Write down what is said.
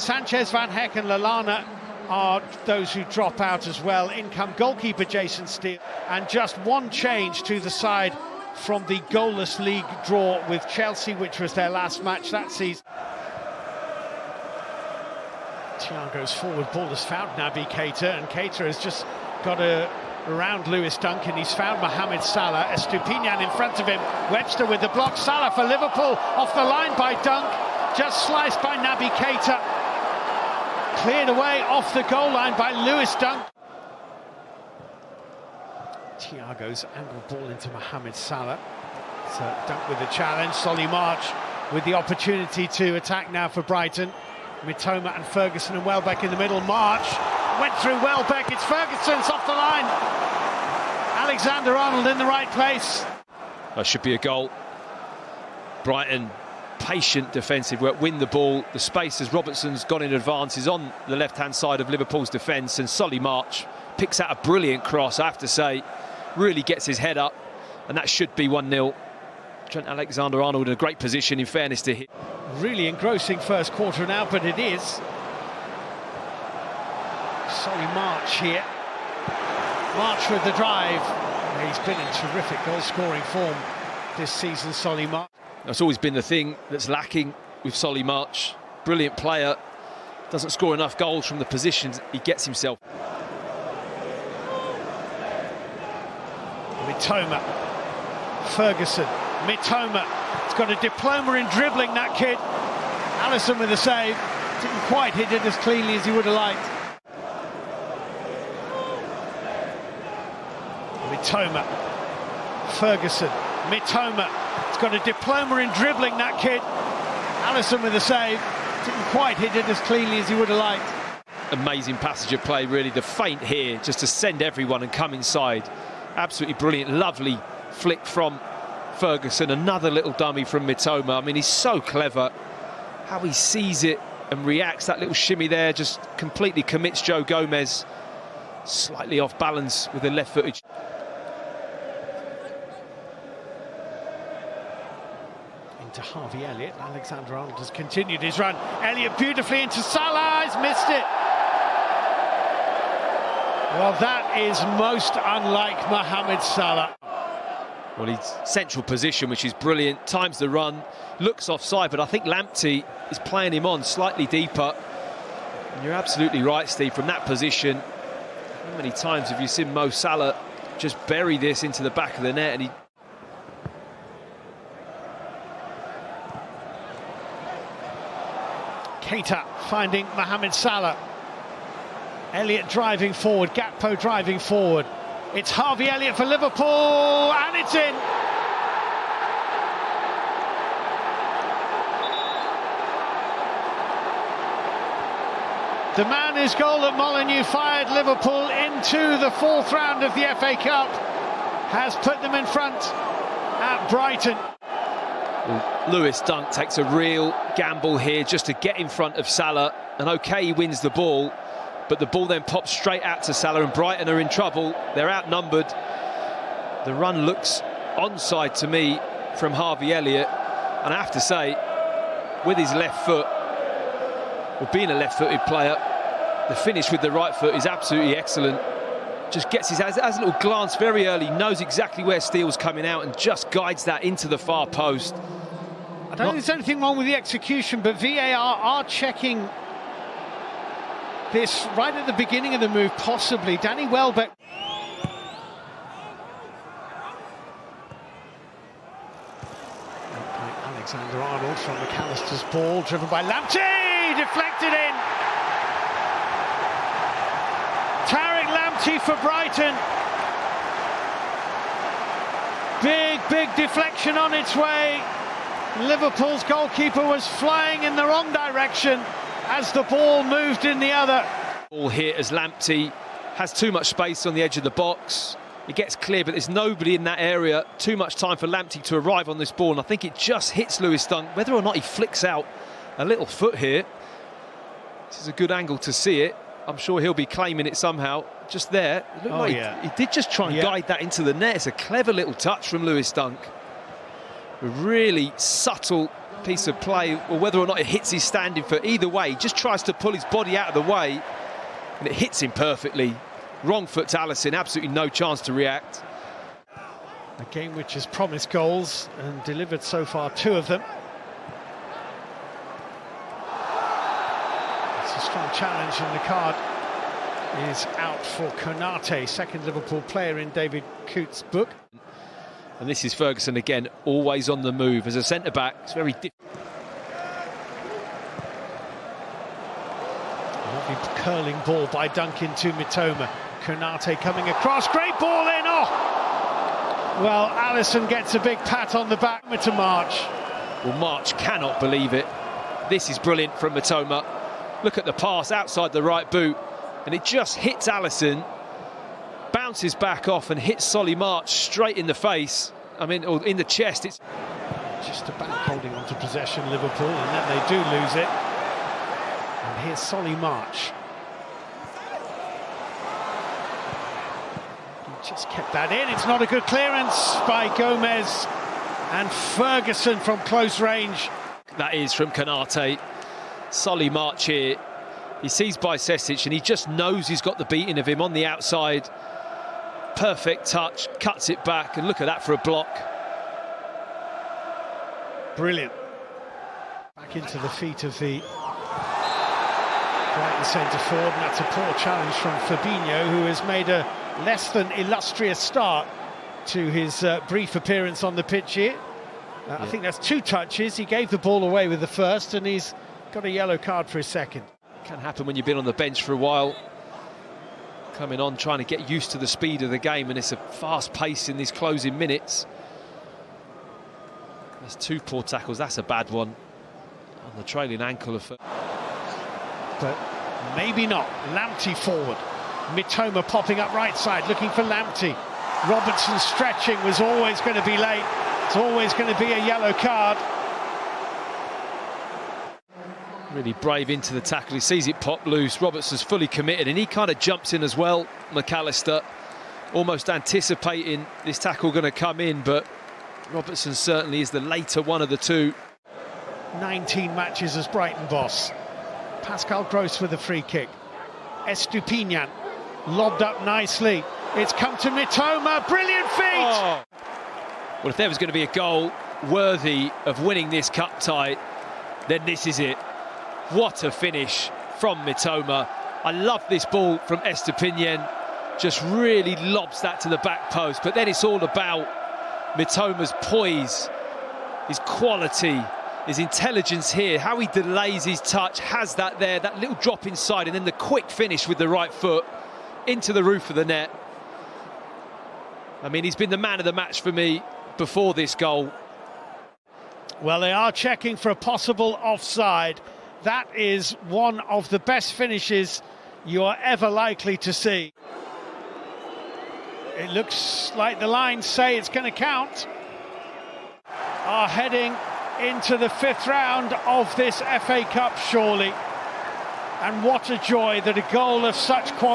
Sanchez, Van Heck and Lallana are those who drop out as well. In come goalkeeper Jason Steele, and just one change to the side from the goalless league draw with Chelsea, which was their last match that season. Thiago's forward ball has found Naby Keita, and Keita has just got around Lewis Dunk. He's found Mohamed Salah. Estupinian in front of him. Webster with the block. Salah for Liverpool, off the line by Dunk, just sliced by Naby Keita. Cleared away off the goal line by Lewis Dunk. Thiago's angled ball into Mohamed Salah. So Dunk with the challenge. Solly March with the opportunity to attack now for Brighton. Mitoma and Ferguson and Welbeck in the middle. March went through Welbeck. It's Ferguson's off the line. Alexander-Arnold in the right place. That should be a goal. Brighton, patient defensive work, win the ball. The space as Robertson's gone in advance is on the left-hand side of Liverpool's defence, and Solly March picks out a brilliant cross, I have to say. Really gets his head up, and that should be 1-0. Trent Alexander-Arnold in a great position, in fairness to him. Really engrossing first quarter now, but it is. Solly March here. March with the drive. He's been in terrific goal-scoring form this season, Solly March. That's always been the thing that's lacking with Solly March. Brilliant player, doesn't score enough goals from the positions he gets himself. Mitoma, Ferguson, Mitoma. He's got a diploma in dribbling, that kid. Allison with a save. Didn't quite hit it as cleanly as he would have liked. Mitoma, Ferguson, Mitoma. He's got a diploma in dribbling, that kid. Allison with a save. Didn't quite hit it as cleanly as he would have liked. Amazing passage of play, really. The feint here, just to send everyone and come inside. Absolutely brilliant, lovely flick from Ferguson. Another little dummy from Mitoma. I mean, he's so clever. How he sees it and reacts, that little shimmy there, just completely commits Joe Gomez. Slightly off balance with the left footage. Into Harvey Elliott. Alexander-Arnold has continued his run. Elliott beautifully into Salah. He's missed it. Well, that is most unlike Mohamed Salah. Well, he's central position, which is brilliant. Times the run, looks offside, but I think Lamptey is playing him on slightly deeper. And you're absolutely right, Steve, from that position. How many times have you seen Mo Salah just bury this into the back of the net? And Keita finding Mohamed Salah. Elliott driving forward, Gakpo driving forward. It's Harvey Elliott for Liverpool, and it's in. The man whose goal at Molineux fired Liverpool into the fourth round of the FA Cup has put them in front at Brighton. Well, Lewis Dunk takes a real gamble here just to get in front of Salah, and okay, he wins the ball, but the ball then pops straight out to Salah, and Brighton are in trouble. They're outnumbered. The run looks onside to me from Harvey Elliott, and I have to say, with his left foot, or being a left-footed player, the finish with the right foot is absolutely excellent. Just gets has a little glance very early, knows exactly where Steele's coming out, and just guides that into the far post. I don't think there's anything wrong with the execution, but VAR are checking this right at the beginning of the move, possibly. Danny Welbeck. Alexander-Arnold from McAllister's ball, driven by Lamptey, deflected in. Tariq Lamptey for Brighton. Big deflection on its way. Liverpool's goalkeeper was flying in the wrong direction as the ball moved in the other. Ball here as Lamptey has too much space on the edge of the box. It gets clear, but there's nobody in that area. Too much time for Lamptey to arrive on this ball, and I think it just hits Lewis Dunk. Whether or not he flicks out a little foot here, this is a good angle to see it. I'm sure he'll be claiming it somehow. Just there, it looked like he did just try and guide that into the net. It's a clever little touch from Lewis Dunk. A really subtle piece of play, or whether or not it hits his standing foot, either way, he just tries to pull his body out of the way, and it hits him perfectly. Wrong foot to Alisson, absolutely no chance to react. A game which has promised goals and delivered so far 2 of them. It's a strong challenge, and the card is out for Konate, second Liverpool player in David Coote's book. And this is Ferguson again, always on the move. As a centre-back, it's very difficult. Lovely curling ball by Duncan to Mitoma. Konate coming across, great ball in, oh! Well, Alisson gets a big pat on the back to March. Well, March cannot believe it. This is brilliant from Mitoma. Look at the pass outside the right boot, and it just hits Alisson, bounces back off and hits Solly March straight in the face. I mean, or in the chest. It's just about holding on to possession, Liverpool, and then they do lose it. And here's Solly March. He just kept that in. It's not a good clearance by Gomez, and Ferguson from close range. That is from Konate. Solly March here. He sees Bajcetic and he just knows he's got the beating of him on the outside. Perfect touch, cuts it back, and look at that for a block. Brilliant. Back into the feet of the Brighton centre forward, and that's a poor challenge from Fabinho, who has made a less than illustrious start to his brief appearance on the pitch here. I think that's 2 touches. He gave the ball away with the first, and he's got a yellow card for his second. Can happen when you've been on the bench for a while. Coming on, trying to get used to the speed of the game, and it's a fast pace in these closing minutes. There's 2 poor tackles. That's a bad one on the trailing ankle of. But maybe not. Lamptey forward. Mitoma popping up right side, looking for Lamptey. Robertson stretching, was always going to be late. It's always going to be a yellow card. Really brave into the tackle. He sees it pop loose. Robertson's fully committed, and he kind of jumps in as well. McAllister almost anticipating this tackle going to come in, but Robertson certainly is the later one of the 2. 19 matches as Brighton boss. Pascal Gross with a free kick. Estupiñán lobbed up nicely. It's come to Mitoma. Brilliant feet! Oh. Well, if there was going to be a goal worthy of winning this cup tie, then this is it. What a finish from Mitoma. I love this ball from Estupiñán. Just really lobs that to the back post. But then it's all about Mitoma's poise, his quality, his intelligence here, how he delays his touch, has that there, that little drop inside, and then the quick finish with the right foot into the roof of the net. I mean, he's been the man of the match for me before this goal. Well, they are checking for a possible offside. That is one of the best finishes you are ever likely to see. It looks like the lines say it's going to count. Are heading into the 5th round of this FA Cup, surely. And what a joy that a goal of such quality